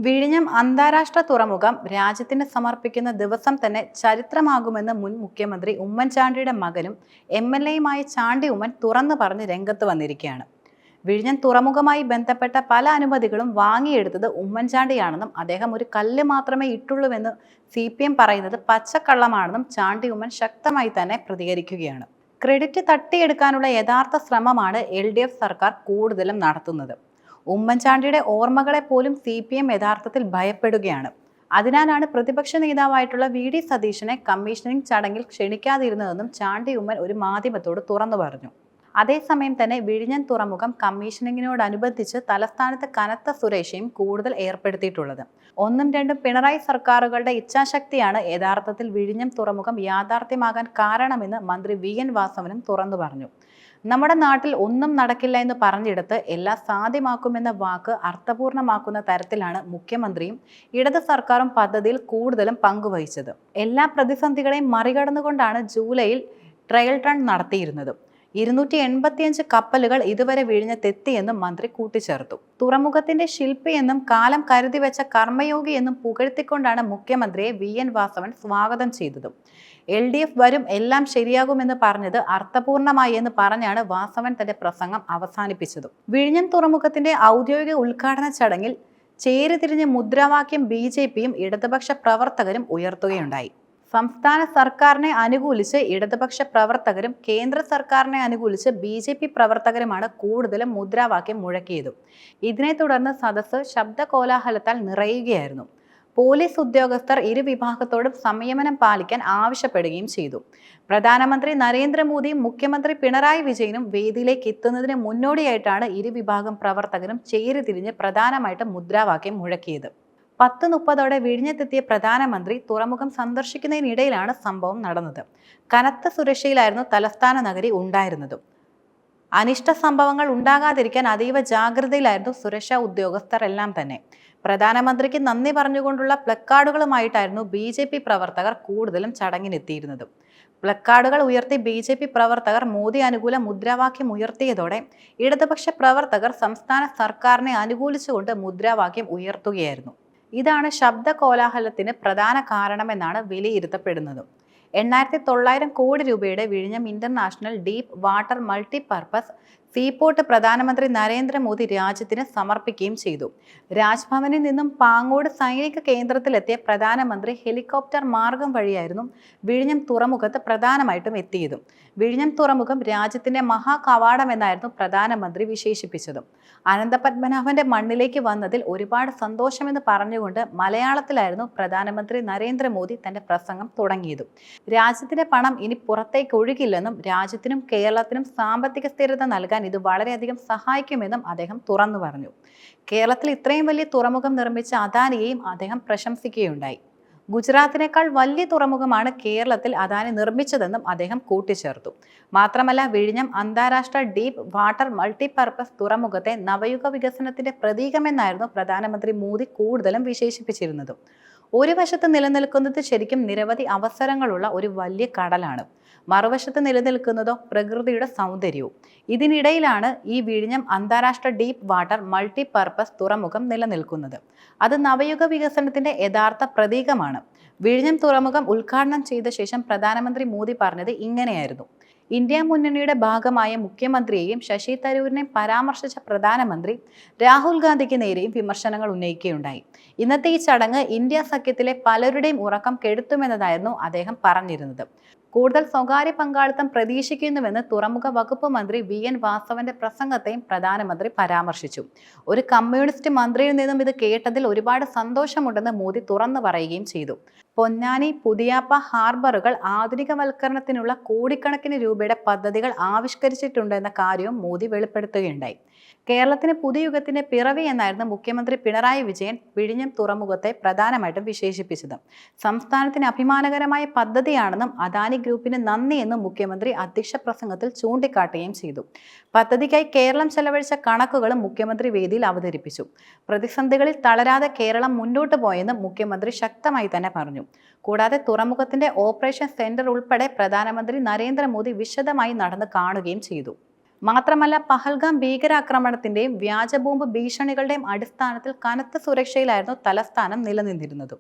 വിഴിഞ്ഞം അന്താരാഷ്ട്ര തുറമുഖം രാജ്യത്തിന് സമർപ്പിക്കുന്ന ദിവസം തന്നെ ചരിത്രമാകുമെന്ന് മുൻ മുഖ്യമന്ത്രി ഉമ്മൻചാണ്ടിയുടെ മകനും എം.എൽ.എയുമായ ചാണ്ടി ഉമ്മൻ തുറന്നു പറഞ്ഞ് രംഗത്ത് വന്നിരിക്കുകയാണ്. വിഴിഞ്ഞം തുറമുഖവുമായി ബന്ധപ്പെട്ട പല അനുമതികളും വാങ്ങിയെടുത്തത് ഉമ്മൻചാണ്ടിയാണെന്നും അദ്ദേഹം ഒരു കല്ല് മാത്രമേ ഇട്ടുള്ളൂവെന്ന് CPM പറയുന്നത് പച്ചക്കള്ളമാണെന്നും ചാണ്ടി ഉമ്മൻ ശക്തമായി തന്നെ പ്രതികരിക്കുകയാണ്. ക്രെഡിറ്റ് തട്ടിയെടുക്കാനുള്ള യഥാർത്ഥ ശ്രമമാണ് LDF സർക്കാർ കൂടുതലും നടത്തുന്നത്. ഉമ്മൻചാണ്ടിയുടെ ഓർമ്മകളെ പോലും CPM യഥാർത്ഥത്തിൽ ഭയപ്പെടുകയാണ്. അതിനാലാണ് പ്രതിപക്ഷ നേതാവായിട്ടുള്ള VD സതീശനെ കമ്മീഷനിംഗ് ചടങ്ങിൽ ക്ഷണിക്കാതിരുന്നതെന്നും ചാണ്ടി ഉമ്മൻ ഒരു മാധ്യമത്തോട് തുറന്നു പറഞ്ഞു. അതേസമയം തന്നെ വിഴിഞ്ഞം തുറമുഖം കമ്മീഷനിങ്ങിനോടനുബന്ധിച്ച് തലസ്ഥാനത്ത് കനത്ത സുരക്ഷയും കൂടുതൽ ഏർപ്പെടുത്തിയിട്ടുള്ളത്. ഒന്നും രണ്ടും പിണറായി സർക്കാരുകളുടെ ഇച്ഛാശക്തിയാണ് യഥാർത്ഥത്തിൽ വിഴിഞ്ഞം തുറമുഖം യാഥാർത്ഥ്യമാകാൻ കാരണമെന്ന് മന്ത്രി VN വാസവനും തുറന്നു പറഞ്ഞു. നമ്മുടെ നാട്ടിൽ ഒന്നും നടക്കില്ല എന്ന് പറഞ്ഞിടത്ത് എല്ലാം സാധ്യമാക്കുമെന്ന വാക്ക് അർത്ഥപൂർണമാക്കുന്ന തരത്തിലാണ് മുഖ്യമന്ത്രിയും ഇടത് സർക്കാരും പദ്ധതിയിൽ കൂടുതലും പങ്കുവഹിച്ചത്. എല്ലാ പ്രതിസന്ധികളെയും മറികടന്നുകൊണ്ടാണ് ജൂലൈയിൽ ട്രയൽ റൺ നടത്തിയിരുന്നത്. 285 കപ്പലുകൾ ഇതുവരെ വിഴിഞ്ഞത്തെത്തിയെന്നും മന്ത്രി കൂട്ടിച്ചേർത്തു. തുറമുഖത്തിന്റെ ശില്പിയെന്നും കാലം കരുതി വെച്ച കർമ്മയോഗി എന്നും പുകഴ്ത്തിക്കൊണ്ടാണ് മുഖ്യമന്ത്രിയെ VN വാസവൻ സ്വാഗതം ചെയ്തതും. LDF വരും, എല്ലാം ശരിയാകുമെന്ന് പറഞ്ഞത് അർത്ഥപൂർണമായി എന്ന് പറഞ്ഞാണ് വാസവൻ തന്റെ പ്രസംഗം അവസാനിപ്പിച്ചതും. വിഴിഞ്ഞം തുറമുഖത്തിന്റെ ഔദ്യോഗിക ഉദ്ഘാടന ചടങ്ങിൽ ചേരിതിരിഞ്ഞ് മുദ്രാവാക്യം BJPയും ഇടതുപക്ഷ പ്രവർത്തകരും ഉയർത്തുകയുണ്ടായി. സംസ്ഥാന സർക്കാരിനെ അനുകൂലിച്ച് ഇടതുപക്ഷ പ്രവർത്തകരും കേന്ദ്ര സർക്കാരിനെ അനുകൂലിച്ച് BJP പ്രവർത്തകരുമാണ് കൂടുതലും മുദ്രാവാക്യം മുഴക്കിയതും. ഇതിനെ തുടർന്ന് സദസ്സ് ശബ്ദ കോലാഹലത്താൽ നിറയുകയായിരുന്നു. പോലീസ് ഉദ്യോഗസ്ഥർ ഇരുവിഭാഗത്തോടും സംയമനം പാലിക്കാൻ ആവശ്യപ്പെടുകയും ചെയ്തു. പ്രധാനമന്ത്രി നരേന്ദ്രമോദിയും മുഖ്യമന്ത്രി പിണറായി വിജയനും വേദിയിലേക്ക് എത്തുന്നതിന് മുന്നോടിയായിട്ടാണ് ഇരുവിഭാഗം പ്രവർത്തകരും ചേരിതിരിഞ്ഞ് പ്രധാനമായിട്ടും മുദ്രാവാക്യം മുഴക്കിയത്. 10:30 വിഴിഞ്ഞത്തെത്തിയ പ്രധാനമന്ത്രി തുറമുഖം സന്ദർശിക്കുന്നതിനിടയിലാണ് സംഭവം നടന്നത്. കനത്ത സുരക്ഷയിലായിരുന്നു തലസ്ഥാന നഗരി ഉണ്ടായിരുന്നതും. അനിഷ്ട സംഭവങ്ങൾ ഉണ്ടാകാതിരിക്കാൻ അതീവ ജാഗ്രതയിലായിരുന്നു സുരക്ഷാ ഉദ്യോഗസ്ഥർ എല്ലാം തന്നെ. പ്രധാനമന്ത്രിക്ക് നന്ദി പറഞ്ഞുകൊണ്ടുള്ള പ്ലക്കാർഡുകളുമായിട്ടായിരുന്നു BJP പ്രവർത്തകർ കൂടുതലും ചടങ്ങിനെത്തിയിരുന്നത്. പ്ലക്കാർഡുകൾ ഉയർത്തി BJP പ്രവർത്തകർ മോദി അനുകൂല മുദ്രാവാക്യം ഉയർത്തിയതോടെ ഇടതുപക്ഷ പ്രവർത്തകർ സംസ്ഥാന സർക്കാരിനെ അനുകൂലിച്ചുകൊണ്ട് മുദ്രാവാക്യം ഉയർത്തുകയായിരുന്നു. ഇതാണ് ശബ്ദ കോലാഹലത്തിന് പ്രധാന കാരണമെന്നാണ് വിലയിരുത്തപ്പെടുന്നത്. 8,900 കോടി രൂപയുടെ വിഴിഞ്ഞം international deep water multipurpose seaport പ്രധാനമന്ത്രി നരേന്ദ്രമോദി രാജ്യത്തിന് സമർപ്പിക്കുകയും ചെയ്തു. രാജ്ഭവനിൽ നിന്നും പാങ്ങോട് സൈനിക കേന്ദ്രത്തിലെത്തിയ പ്രധാനമന്ത്രി ഹെലികോപ്റ്റർ മാർഗം വഴിയായിരുന്നു വിഴിഞ്ഞം തുറമുഖത്ത് പ്രധാനമായിട്ടും എത്തിയതും. വിഴിഞ്ഞം തുറമുഖം രാജ്യത്തിന്റെ മഹാകവാടം എന്നായിരുന്നു പ്രധാനമന്ത്രി വിശേഷിപ്പിച്ചതും. അനന്തപത്മനാഭന്റെ മണ്ണിലേക്ക് വന്നതിൽ ഒരുപാട് സന്തോഷമെന്ന് പറഞ്ഞുകൊണ്ട് മലയാളത്തിലായിരുന്നു പ്രധാനമന്ത്രി നരേന്ദ്രമോദി തന്റെ പ്രസംഗം തുടങ്ങിയതും. രാജ്യത്തിന്റെ പണം ഇനി പുറത്തേക്ക് ഒഴുകില്ലെന്നും രാജ്യത്തിനും കേരളത്തിനും സാമ്പത്തിക സ്ഥിരത നൽകാൻ ഇത് വളരെയധികം സഹായിക്കുമെന്നും അദ്ദേഹം തുറന്നു പറഞ്ഞു. കേരളത്തിൽ ഇത്രയും വലിയ തുറമുഖം നിർമ്മിച്ച അദാനിയെയും അദ്ദേഹം പ്രശംസിക്കുകയുണ്ടായി. ഗുജറാത്തിനേക്കാൾ വലിയ തുറമുഖമാണ് കേരളത്തിൽ അദാനി നിർമ്മിച്ചതെന്നും അദ്ദേഹം കൂട്ടിച്ചേർത്തു. മാത്രമല്ല, വിഴിഞ്ഞം അന്താരാഷ്ട്ര ഡീപ്പ് വാട്ടർ മൾട്ടിപർപ്പസ് തുറമുഖത്തെ നവയുഗ വികസനത്തിന്റെ പ്രതീകമെന്നായിരുന്നു പ്രധാനമന്ത്രി മോദി കൂടുതലും വിശേഷിപ്പിച്ചിരുന്നത്. ഒരു വശത്ത് നിലനിൽക്കുന്നത് ശരിക്കും നിരവധി അവസരങ്ങളുള്ള ഒരു വലിയ കടലാണ്. മറുവശത്ത് നിലനിൽക്കുന്നതോ പ്രകൃതിയുടെ സൗന്ദര്യവും. ഇതിനിടയിലാണ് ഈ വിഴിഞ്ഞം അന്താരാഷ്ട്ര ഡീപ്പ് വാട്ടർ മൾട്ടിപർപ്പസ് തുറമുഖം നിലനിൽക്കുന്നത്. അത് നവയുഗ വികസനത്തിന്റെ യഥാർത്ഥ പ്രതീകമാണ്. വിഴിഞ്ഞം തുറമുഖം ഉദ്ഘാടനം ചെയ്ത ശേഷം പ്രധാനമന്ത്രി മോദി പറഞ്ഞത് ഇങ്ങനെയായിരുന്നു. ഇന്ത്യ മുന്നണിയുടെ ഭാഗമായ മുഖ്യമന്ത്രിയെയും ശശി തരൂരിനെയും പരാമർശിച്ച പ്രധാനമന്ത്രി രാഹുൽ ഗാന്ധിക്ക് നേരെയും വിമർശനങ്ങൾ ഉന്നയിക്കുകയുണ്ടായി. ഇന്നത്തെ ഈ ചടങ്ങ് ഇന്ത്യ സഖ്യത്തിലെ പലരുടെയും ഉറക്കം കെടുത്തുമെന്നതായിരുന്നു അദ്ദേഹം പറഞ്ഞിരുന്നത്. കൂടുതൽ സ്വകാര്യ പങ്കാളിത്തം പ്രതീക്ഷിക്കുന്നുവെന്ന് തുറമുഖ വകുപ്പ് മന്ത്രി VN വാസവന്റെ പ്രസംഗത്തെയും പ്രധാനമന്ത്രി പരാമർശിച്ചു. ഒരു കമ്മ്യൂണിസ്റ്റ് മന്ത്രിയിൽ നിന്നും ഇത് കേട്ടതിൽ ഒരുപാട് സന്തോഷമുണ്ടെന്ന് മോദി തുറന്നു പറയുകയും ചെയ്തു. പൊന്നാനി, പുതിയാപ്പ ഹാർബറുകൾ ആധുനികവൽക്കരണത്തിനുള്ള കോടിക്കണക്കിന് രൂപയുടെ പദ്ധതികൾ ആവിഷ്കരിച്ചിട്ടുണ്ടെന്ന കാര്യവും മോദി വെളിപ്പെടുത്തുകയുണ്ടായി. കേരളത്തിന് പുതിയ യുഗത്തിന്റെ പിറവി എന്നായിരുന്നു മുഖ്യമന്ത്രി പിണറായി വിജയൻ വിഴിഞ്ഞം തുറമുഖത്തെ പ്രധാനമായിട്ടും വിശേഷിപ്പിച്ചത്. സംസ്ഥാനത്തിന് അഭിമാനകരമായ പദ്ധതിയാണെന്നും അദാനി ഗ്രൂപ്പിന് നന്ദിയെന്നും മുഖ്യമന്ത്രി അധ്യക്ഷ പ്രസംഗത്തിൽ ചൂണ്ടിക്കാട്ടുകയും ചെയ്തു. പദ്ധതിക്കായി കേരളം ചെലവഴിച്ച കണക്കുകളും മുഖ്യമന്ത്രി വേദിയിൽ അവതരിപ്പിച്ചു. പ്രതിസന്ധികളിൽ തളരാതെ കേരളം മുന്നോട്ട് പോയെന്നും മുഖ്യമന്ത്രി ശക്തമായി തന്നെ പറഞ്ഞു. കൂടാതെ തുറമുഖത്തിന്റെ ഓപ്പറേഷൻ സെന്റർ ഉൾപ്പെടെ പ്രധാനമന്ത്രി നരേന്ദ്രമോദി വിശദമായി നടന്ന് കാണുകയും ചെയ്തു. മാത്രമല്ല പഹൽഗാം ഭീകരാക്രമണത്തിന്റെയും വ്യാജ ബോംബ് ഭീഷണികളുടെയും അടിസ്ഥാനത്തിൽ കനത്ത സുരക്ഷയിലായിരുന്നു തലസ്ഥാനം നിലനിന്നിരുന്നത്.